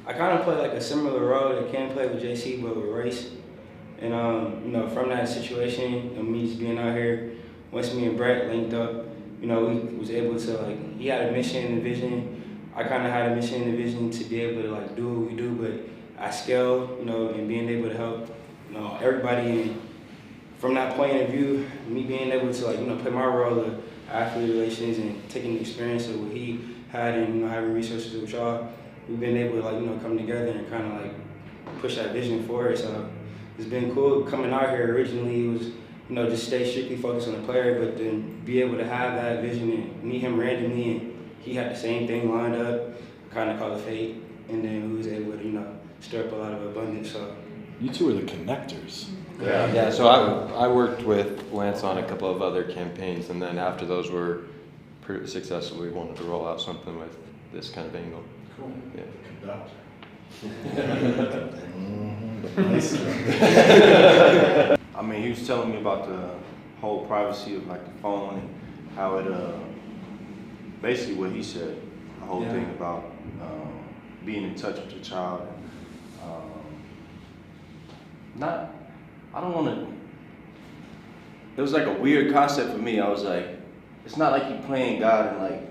I kind of play like a similar role that Ken played with JC, but with race. And you know, from that situation and me just being out here, once me and Brett linked up, you know, we was able to like, he had a mission and a vision. I kind of had a mission and a vision to be able to like do what we do, but I scale, you know, and being able to help, you know, everybody. And from that point of view, me being able to like, you know, play my role of athlete relations and taking the experience of what he had and, you know, having resources with y'all, we've been able to like, you know, come together and kind of like push that vision forward. So it's been cool coming out here. Originally it was, you know, just stay strictly focused on the player, but then be able to have that vision and meet him randomly, and he had the same thing lined up, kind of call it fate, and then we was able to, you know, stir up a lot of abundance. So you two are the connectors. Yeah. So I worked with Lance on a couple of other campaigns, and then after those were pretty successful, we wanted to roll out something with this kind of angle. Cool. Yeah. I mean, he was telling me about the whole privacy of like the phone and how it, basically what he said, the whole thing about being in touch with your child. I don't want to, it was like a weird concept for me. I was like, it's not like you playing God and like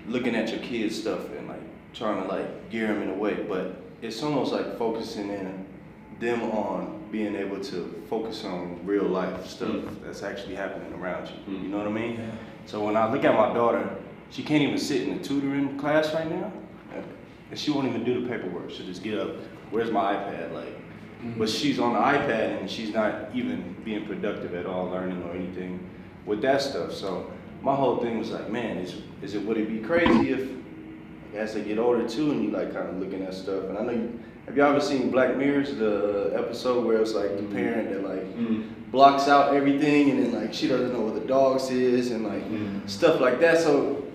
looking at your kids' stuff and like trying to like gear them in a way, but it's almost like focusing in them on being able to focus on real life stuff that's actually happening around you. You know what I mean? Yeah. So when I look at my daughter, she can't even sit in the tutoring class right now, and she won't even do the paperwork. She'll just get up, where's my iPad? Like, but she's on the iPad and she's not even being productive at all, learning or anything with that stuff. So my whole thing was like, man, would it be crazy if as they get older too, and you like kind of looking at stuff? And I know have y'all ever seen Black Mirror's, the episode where it's like the parent that like blocks out everything, and then like she doesn't know what the dogs is and like stuff like that. So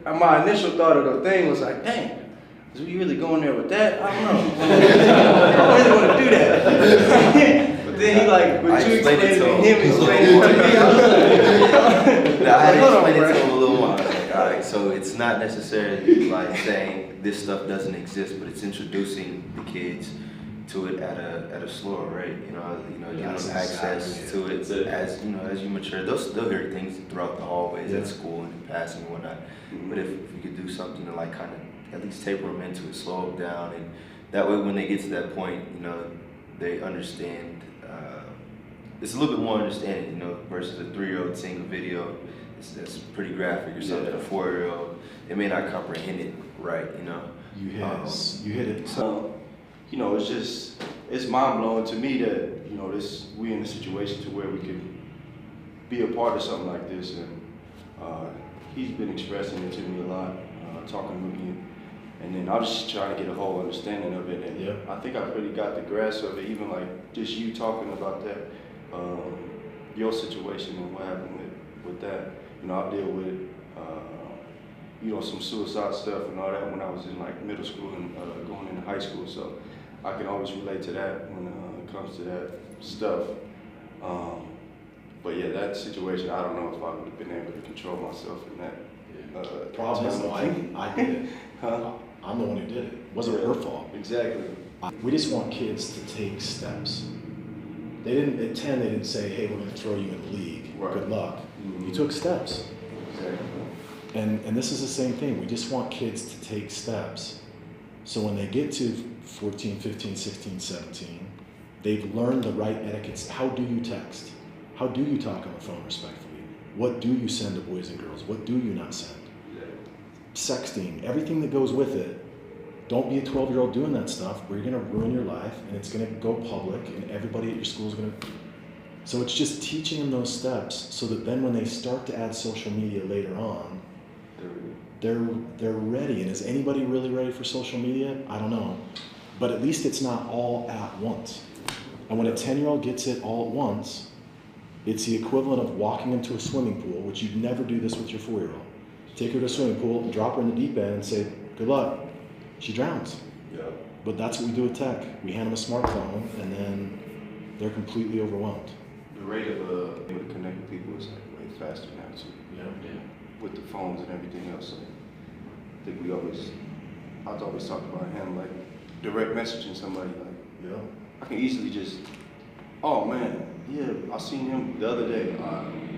my initial thought of the thing was like, dang, is we really going there with that? I don't know. I don't really want to do that. But then he like, but you explained it to him, explained it to me. I was like, I had to explain it to him a little while. All right, so it's not necessarily like saying this stuff doesn't exist, but it's introducing the kids to it at a slower rate. You know, giving them access to it as you know, as you mature. They'll still hear things throughout the hallways at school and in passing and whatnot. But if you could do something to like kind of at least taper them into it, slow them down, and that way when they get to that point, you know, they understand. It's a little bit more understanding, you know, versus a 3-year-old seeing a video. That's pretty graphic or something. A 4-year-old, they may not comprehend it right, you know. You hit it. So, you know, it's mind blowing to me that, you know, we in a situation to where we could be a part of something like this, and he's been expressing it to me a lot, talking with me, and then I was just trying to get a whole understanding of it, and I think I really got the grasp of it, even like just you talking about that, your situation and what happened with that. You know, I deal with, you know, some suicide stuff and all that when I was in like middle school and going into high school. So I can always relate to that when it comes to that stuff. But yeah, that situation, I don't know if I would have been able to control myself in that. Problem is, I did it. I'm the one who did it. It wasn't her fault. Exactly. We just want kids to take steps. They didn't, at 10, they didn't say, hey, we're going to throw you in the league. Right. Good luck. You took steps. Exactly. And this is the same thing. We just want kids to take steps. So when they get to 14, 15, 16, 17, they've learned the right etiquettes. How do you text? How do you talk on the phone respectfully? What do you send to boys and girls? What do you not send? Sexting, everything that goes with it. Don't be a 12-year-old doing that stuff where you're going to ruin your life and it's going to go public and everybody at your school is going to... So it's just teaching them those steps so that then when they start to add social media later on, they're ready. And is anybody really ready for social media? I don't know. But at least it's not all at once. And when a 10-year-old gets it all at once, it's the equivalent of walking into a swimming pool, which you'd never do this with your 4-year-old. Take her to a swimming pool and drop her in the deep end and say, good luck. She drowns. Yeah. But that's what we do with tech. We hand them a smartphone and then they're completely overwhelmed. The rate of able to connect with people is like way faster now too. Yeah. With the phones and everything else. So I think I I've always talked about him, like direct messaging somebody, like Yeah. I can easily just, oh man, yeah, I seen him the other day.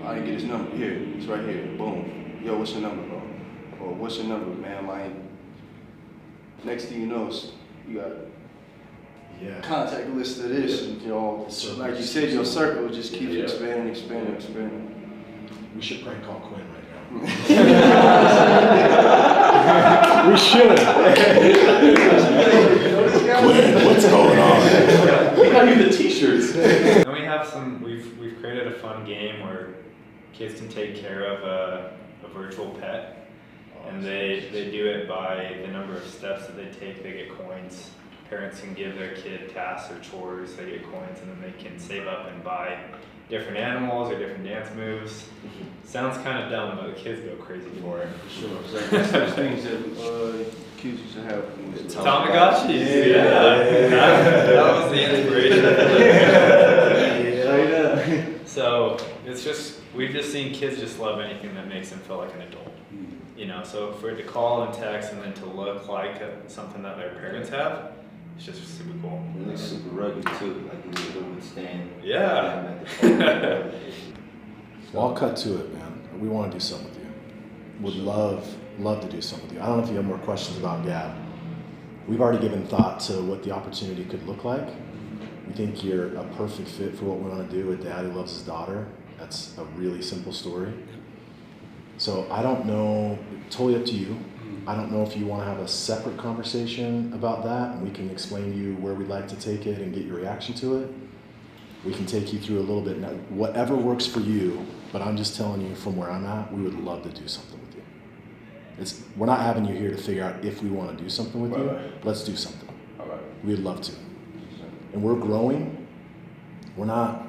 I didn't get his number. Here, it's right here. Boom. Yo, what's your number, bro? Or what's your number, man? Like, next thing you know, you got Yeah. contact list of this, and you know, like you said, your circle just keeps expanding. We should prank call Quinn right now. We should. Quinn, what's going on? We got you the t-shirts. And we have we've created a fun game where kids can take care of a virtual pet, and they do it by the number of steps that they take. They get coins. Parents can give their kid tasks or chores, they get coins, and then they can save up and buy different animals or different dance moves. Sounds kind of dumb, but the kids go crazy for it. Sure. It's like that's those things that kids used to have. Tamagotchis. Yeah. That was the inspiration. So it's just, we've just seen kids just love anything that makes them feel like an adult. You know, so for it to call and text and then to look like something that their parents have, it's just super cool. It looks super rugged too, like it would withstand. Yeah. Well, I'll cut to it, man. We want to do something with you. Would love to do something with you. I don't know if you have more questions about Gabb. We've already given thought to what the opportunity could look like. We think you're a perfect fit for what we want to do. A dad who loves his daughter. That's a really simple story. So I don't know, totally up to you. I don't know if you want to have a separate conversation about that, and we can explain to you where we'd like to take it and get your reaction to it. We can take you through a little bit, now, whatever works for you, but I'm just telling you from where I'm at, we would love to do something with you. We're not having you here to figure out if we want to do something with you. Let's do something. All right. We'd love to. And we're growing. We're not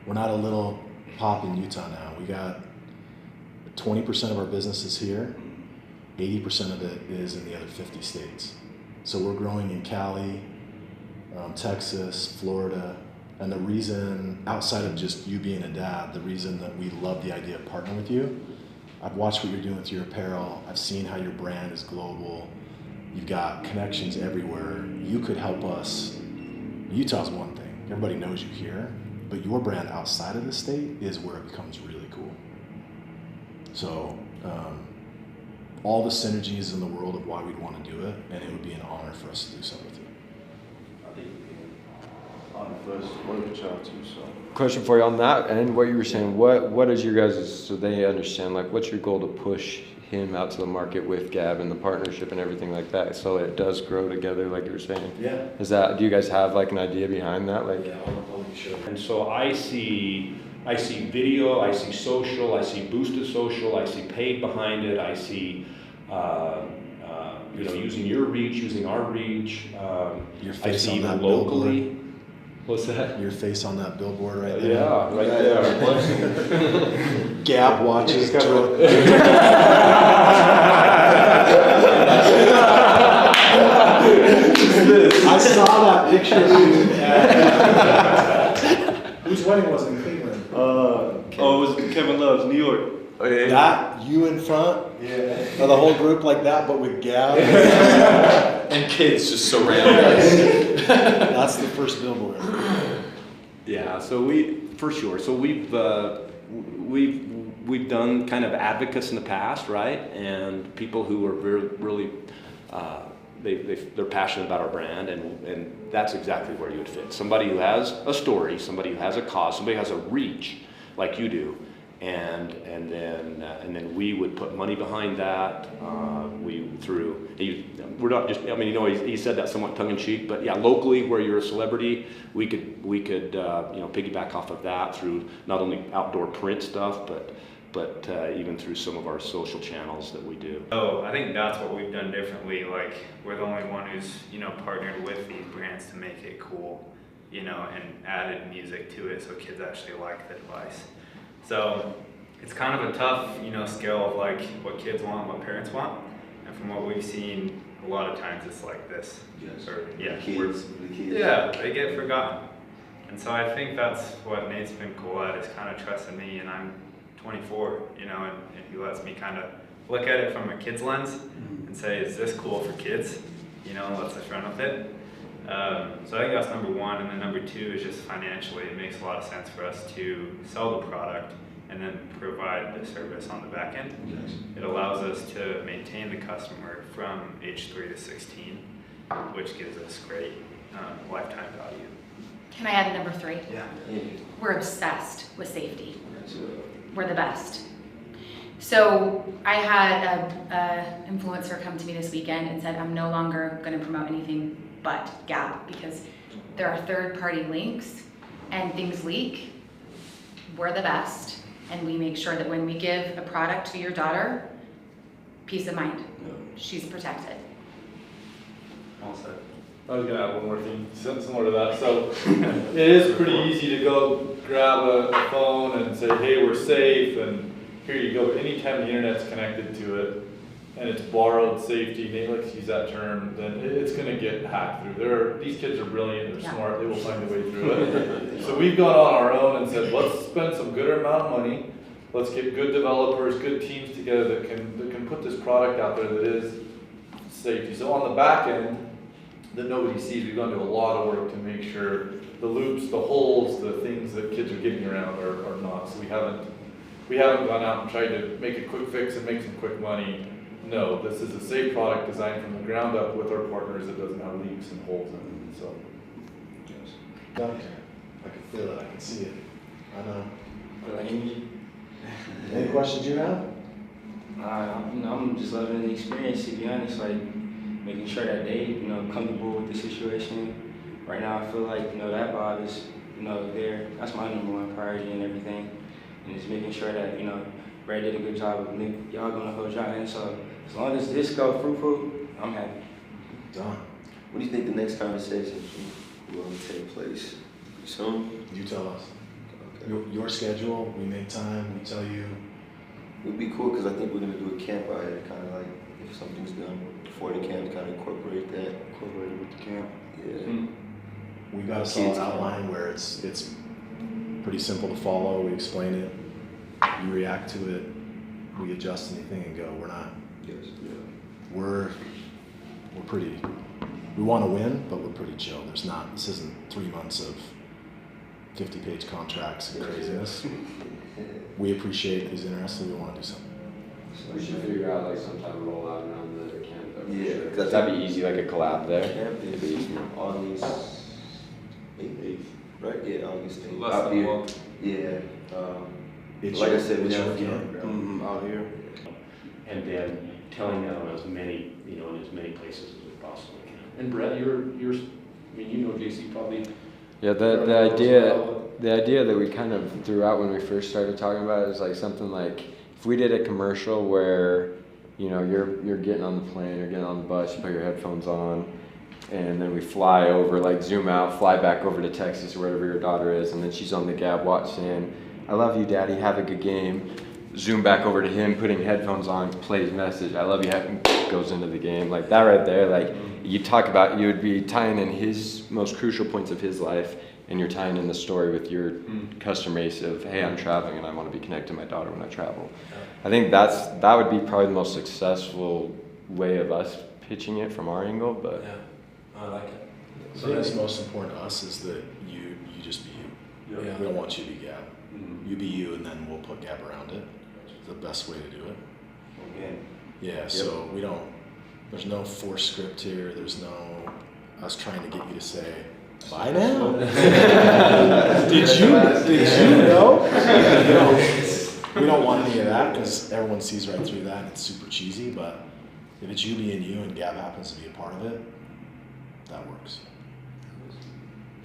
a little pop in Utah now. We got 20% of our business is here. 80% of it is in the other 50 states. So we're growing in Cali, Texas, Florida, and the reason, outside of just you being a dad, the reason that we love the idea of partnering with you, I've watched what you're doing with your apparel, I've seen how your brand is global, you've got connections everywhere, you could help us. Utah's one thing, everybody knows you here, but your brand outside of the state is where it becomes really cool. So, all the synergies in the world of why we'd want to do it, and it would be an honor for us to do something with you. I think it'd be an honor for us to work with y'all too. So. Question for you on that, and what you were saying. What is your guys', so they understand, like, what's your goal to push him out to the market with Gabb and the partnership and everything like that, so it does grow together, like you were saying? Yeah. Do you guys have like an idea behind that? Like, Yeah, I'll be sure. And so I see video, I see social, I see boosted social, I see paid behind it, I see using your reach, using our reach. Your I face see on even that locally. billboard. What's that? Your face on that billboard right there. Yeah, right there. Gabb watches. I saw that picture of you. Whose wedding was it in Cleveland? It was Kevin Love's, New York. oh, yeah. That, you in front of the whole group like that, but with Gabb. And kids just surround us. That's the first billboard. Yeah, so we've done kind of advocates in the past, right? And people who are really they're passionate about our brand, and that's exactly where you would fit. Somebody who has a story, somebody who has a cause, somebody who has a reach, like you do, and then we would put money behind that. We're not just. I mean, he said that somewhat tongue in cheek, but yeah, locally where you're a celebrity, we could piggyback off of that through not only outdoor print stuff, but even through some of our social channels that we do. So I think that's what we've done differently. Like, we're the only one who's, partnered with these brands to make it cool, and added music to it so kids actually like the device. So it's kind of a tough, scale of like what kids want, what parents want. And from what we've seen, a lot of times it's like this. Yes. Or, yeah, The kids. yeah, they get forgotten. And so I think that's what Nate's been cool at, is kind of trusting me, and I'm 24, and he lets me kind of look at it from a kid's lens and say, is this cool for kids? you know, lets us run with it. So I think that's number one, and then number two is just financially, it makes a lot of sense for us to sell the product and then provide the service on the back end. Yes. It allows us to maintain the customer from age 3 to 16, which gives us great lifetime value. Can I add a number 3? Yeah. We're obsessed with safety. We're the best. So I had a influencer come to me this weekend and said, I'm no longer going to promote anything but Gabb because there are third-party links and things leak. We're the best, and we make sure that when we give a product to your daughter, peace of mind. She's protected. All set. I was gonna add one more thing similar to that. So it is pretty easy to go grab a phone and say, hey, we're safe, and here you go. But anytime the internet's connected to it and it's borrowed safety, Nate likes to use that term, then it's gonna get hacked through. These kids are brilliant, they're smart, they will find a way through it. So we've gone on our own and said, let's spend some good amount of money. Let's get good developers, good teams together that can put this product out there that is safety. So on the back end, that nobody sees, we've gone to a lot of work to make sure the loops, the holes, the things that kids are getting around are not. So we haven't gone out and tried to make a quick fix and make some quick money. No, this is a safe product designed from the ground up with our partners that doesn't have leaks and holes in it. So, Okay. I can feel it. I can see it. I know. Any questions you have? I'm just loving the experience, to be honest, like making sure that they, comfortable with the situation. Right now, I feel like, that vibe is, there. That's my number one priority and everything. And just making sure that, Brad did a good job of y'all gonna hold y'all in. So as long as this go fruitful, I'm happy. Done. What do you think the next conversation will take place? Soon? You tell us. Okay. Your schedule, we make time, we tell you. It would be cool because I think we're gonna do a camp out here, kind of like if something's done before the camp, kind of incorporate it with the camp. Yeah. We got a solid outline where it's pretty simple to follow. We explain it, you react to it, we adjust anything and go. We're not. Yes. Yeah. We're pretty. We want to win, but we're pretty chill. This isn't 3 months of 50-page contracts and craziness. We appreciate who's interested. We want to do something. We should figure out like some type of rollout around the camp. Yeah, Sure. That'd be easy, like a collab there. Camp It'd be easy. August 8th, right? Yeah, August 8th. Less Out than a here. month. Yeah. It's Like I your- said, we it's have your camp. out here. And then telling that on as many, in as many places as we possibly can. And Brett, you're, JC probably. Yeah, the idea that we kind of threw out when we first started talking about it is like something like if we did a commercial where you're getting on the plane, you're getting on the bus, you put your headphones on, and then we fly over, like zoom out, fly back over to Texas or wherever your daughter is, and then she's on the Gabb watch saying, "I love you, Daddy. Have a good game." Zoom back over to him, putting headphones on, plays message, "I love you," goes into the game. Like that right there, like you talk about, you would be tying in his most crucial points of his life, and you're tying in the story with your customer base of, hey, I'm traveling and I want to be connected to my daughter when I travel. I think that would be probably the most successful way of us pitching it from our angle, but. Yeah, I like it. The thing that's most important to us is that you just be you. Yeah. We don't want you to be Gabb. You be you, and then we'll put Gabb around it. It's the best way to do it. Okay. Yeah, so we don't, there's no forced script here. There's no us trying to get you to say, bye now. Did you know? We don't want any of that because everyone sees right through that and it's super cheesy, but if it's you being you and Gabb happens to be a part of it, that works.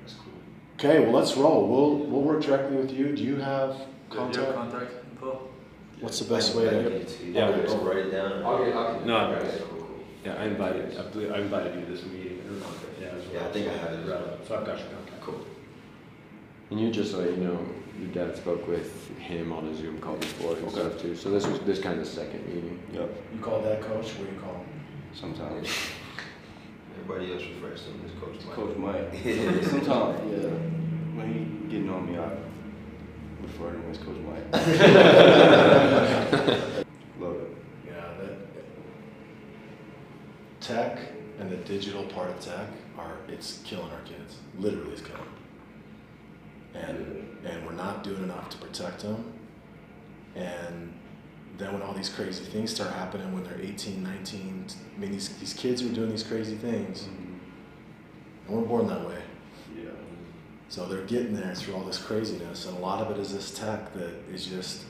That's cool. Okay, well let's roll. We'll work directly with you. Do you have contact? Contact info? What's the best way to? Yeah, I'll write it down. No, yeah, I invited you to this meeting. Yeah, as well. Yeah, I think I have it as well. So I've got your contact. Cool. And you just let your dad spoke with him on a Zoom call before and stuff too. So this kind of second meeting. Yep. You call that coach? What do you call him? Sometimes. Everybody else refers to him as Coach Mike. Coach Mike. Sometimes, yeah. When he getting on me, I refer to him as Coach Mike. Love it. Yeah, that tech and the digital part of tech it's killing our kids. Literally, it's killing them. And we're not doing enough to protect them. And then when all these crazy things start happening when they're 18, 19, I mean, these kids are doing these crazy things, and we're born that way. Yeah. So they're getting there through all this craziness, and a lot of it is this tech that is just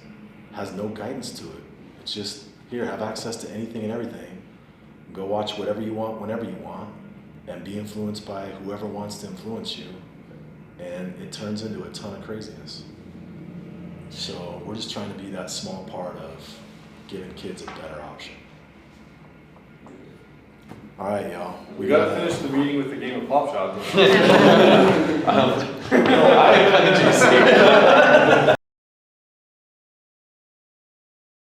has no guidance to it. It's just, here, have access to anything and everything. Go watch whatever you want, whenever you want, and be influenced by whoever wants to influence you. And it turns into a ton of craziness. So we're just trying to be that small part of giving kids a better option. All right, y'all. We got to finish the meeting with the game of Pop Shot. No, I kind of just